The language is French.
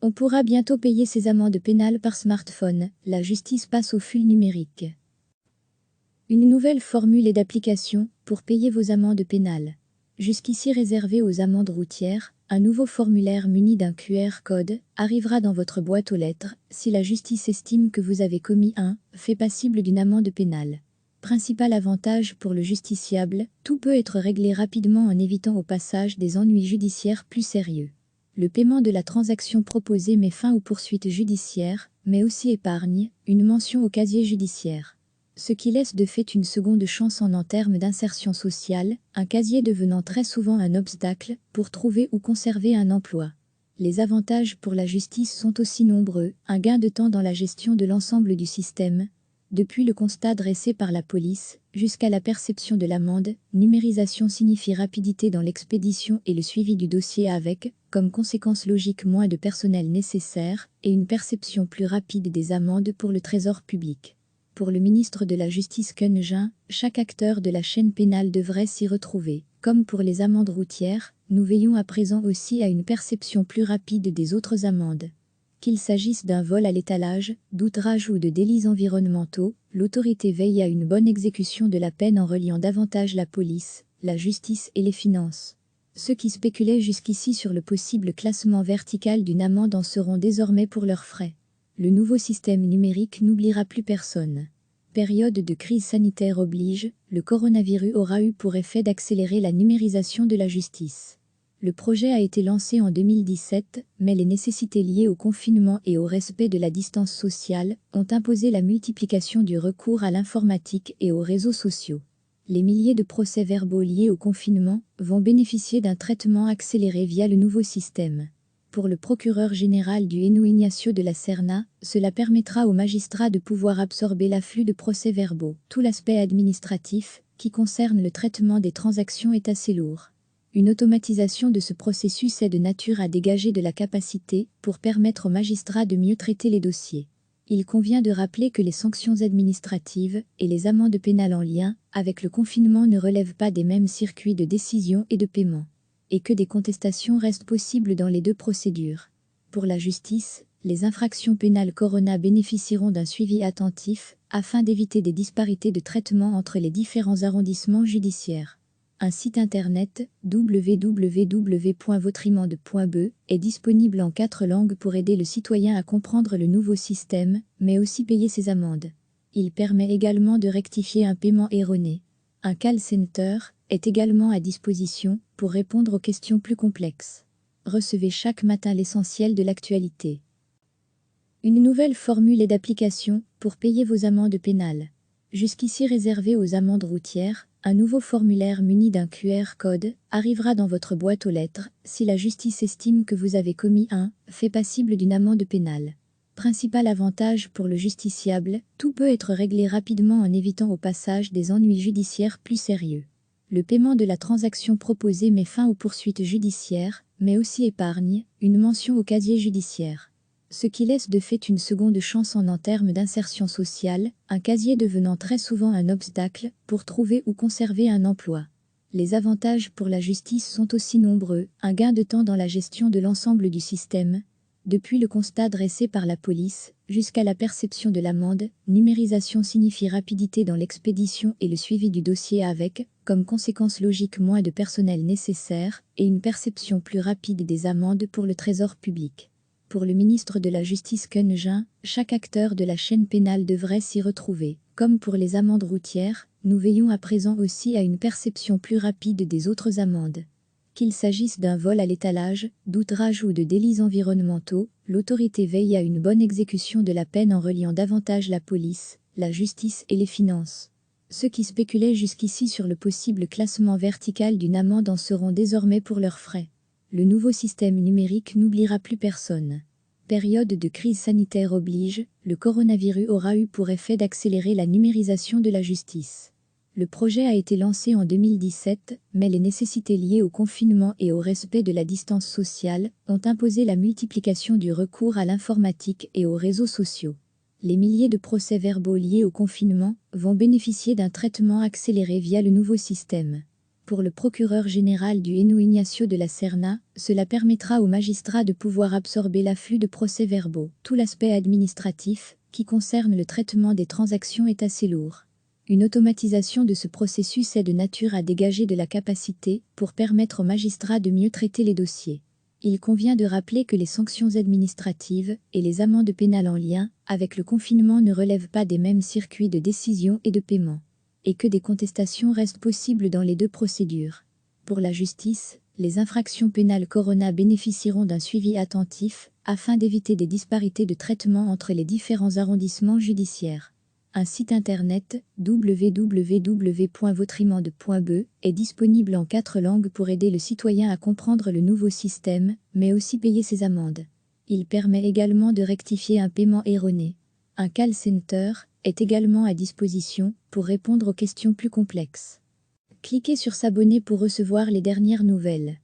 On pourra bientôt payer ses amendes pénales par smartphone, la justice passe au flux numérique. Une nouvelle formule et d'application pour payer vos amendes pénales. Jusqu'ici réservé aux amendes routières, un nouveau formulaire muni d'un QR code arrivera dans votre boîte aux lettres si la justice estime que vous avez commis un fait passible d'une amende pénale. Principal avantage pour le justiciable, tout peut être réglé rapidement en évitant au passage des ennuis judiciaires plus sérieux. Le paiement de la transaction proposée met fin aux poursuites judiciaires, mais aussi épargne une mention au casier judiciaire. Ce qui laisse de fait une seconde chance en termes d'insertion sociale, un casier devenant très souvent un obstacle pour trouver ou conserver un emploi. Les avantages pour la justice sont aussi nombreux, un gain de temps dans la gestion de l'ensemble du système, depuis le constat dressé par la police, jusqu'à la perception de l'amende, numérisation signifie rapidité dans l'expédition et le suivi du dossier avec, comme conséquence logique, moins de personnel nécessaire et une perception plus rapide des amendes pour le trésor public. Pour le ministre de la Justice Keunjin, chaque acteur de la chaîne pénale devrait s'y retrouver. Comme pour les amendes routières, nous veillons à présent aussi à une perception plus rapide des autres amendes. Qu'il s'agisse d'un vol à l'étalage, d'outrage ou de délits environnementaux, l'autorité veille à une bonne exécution de la peine en reliant davantage la police, la justice et les finances. Ceux qui spéculaient jusqu'ici sur le possible classement vertical d'une amende en seront désormais pour leurs frais. Le nouveau système numérique n'oubliera plus personne. Période de crise sanitaire oblige, le coronavirus aura eu pour effet d'accélérer la numérisation de la justice. Le projet a été lancé en 2017, mais les nécessités liées au confinement et au respect de la distance sociale ont imposé la multiplication du recours à l'informatique et aux réseaux sociaux. Les milliers de procès-verbaux liés au confinement vont bénéficier d'un traitement accéléré via le nouveau système. Pour le procureur général du Hainaut Ignacio de la Serna, cela permettra aux magistrats de pouvoir absorber l'afflux de procès-verbaux. Tout l'aspect administratif, qui concerne le traitement des transactions, est assez lourd. Une automatisation de ce processus est de nature à dégager de la capacité pour permettre aux magistrats de mieux traiter les dossiers. Il convient de rappeler que les sanctions administratives et les amendes pénales en lien avec le confinement ne relèvent pas des mêmes circuits de décision et de paiement, et que des contestations restent possibles dans les deux procédures. Pour la justice, les infractions pénales Corona bénéficieront d'un suivi attentif afin d'éviter des disparités de traitement entre les différents arrondissements judiciaires. Un site internet, www.votrimande.be, est disponible en 4 langues pour aider le citoyen à comprendre le nouveau système, mais aussi payer ses amendes. Il permet également de rectifier un paiement erroné. Un call center est également à disposition pour répondre aux questions plus complexes. Recevez chaque matin l'essentiel de l'actualité. Une nouvelle formule et d'application pour payer vos amendes pénales. Jusqu'ici réservé aux amendes routières, un nouveau formulaire muni d'un QR code arrivera dans votre boîte aux lettres si la justice estime que vous avez commis un fait passible d'une amende pénale. Principal avantage pour le justiciable, tout peut être réglé rapidement en évitant au passage des ennuis judiciaires plus sérieux. Le paiement de la transaction proposée met fin aux poursuites judiciaires, mais aussi épargne une mention au casier judiciaire. Ce qui laisse de fait une seconde chance en termes d'insertion sociale, un casier devenant très souvent un obstacle pour trouver ou conserver un emploi. Les avantages pour la justice sont aussi nombreux, un gain de temps dans la gestion de l'ensemble du système, depuis le constat dressé par la police, jusqu'à la perception de l'amende, numérisation signifie rapidité dans l'expédition et le suivi du dossier avec, comme conséquence logique, moins de personnel nécessaire et une perception plus rapide des amendes pour le trésor public. Pour le ministre de la Justice Keunjin, chaque acteur de la chaîne pénale devrait s'y retrouver. Comme pour les amendes routières, nous veillons à présent aussi à une perception plus rapide des autres amendes. Qu'il s'agisse d'un vol à l'étalage, d'outrage ou de délits environnementaux, l'autorité veille à une bonne exécution de la peine en reliant davantage la police, la justice et les finances. Ceux qui spéculaient jusqu'ici sur le possible classement vertical d'une amende en seront désormais pour leurs frais. Le nouveau système numérique n'oubliera plus personne. Période de crise sanitaire oblige, le coronavirus aura eu pour effet d'accélérer la numérisation de la justice. Le projet a été lancé en 2017, mais les nécessités liées au confinement et au respect de la distance sociale ont imposé la multiplication du recours à l'informatique et aux réseaux sociaux. Les milliers de procès-verbaux liés au confinement vont bénéficier d'un traitement accéléré via le nouveau système. Pour le procureur général du Hainaut Ignacio de la Serna, cela permettra aux magistrats de pouvoir absorber l'afflux de procès-verbaux. Tout l'aspect administratif, qui concerne le traitement des transactions, est assez lourd. Une automatisation de ce processus est de nature à dégager de la capacité pour permettre aux magistrats de mieux traiter les dossiers. Il convient de rappeler que les sanctions administratives et les amendes pénales en lien avec le confinement ne relèvent pas des mêmes circuits de décision et de paiement, et que des contestations restent possibles dans les deux procédures. Pour la justice, les infractions pénales Corona bénéficieront d'un suivi attentif afin d'éviter des disparités de traitement entre les différents arrondissements judiciaires. Un site internet, www.votrimande.be, est disponible en 4 langues pour aider le citoyen à comprendre le nouveau système, mais aussi payer ses amendes. Il permet également de rectifier un paiement erroné. Un call center est également à disposition pour répondre aux questions plus complexes. Cliquez sur s'abonner pour recevoir les dernières nouvelles.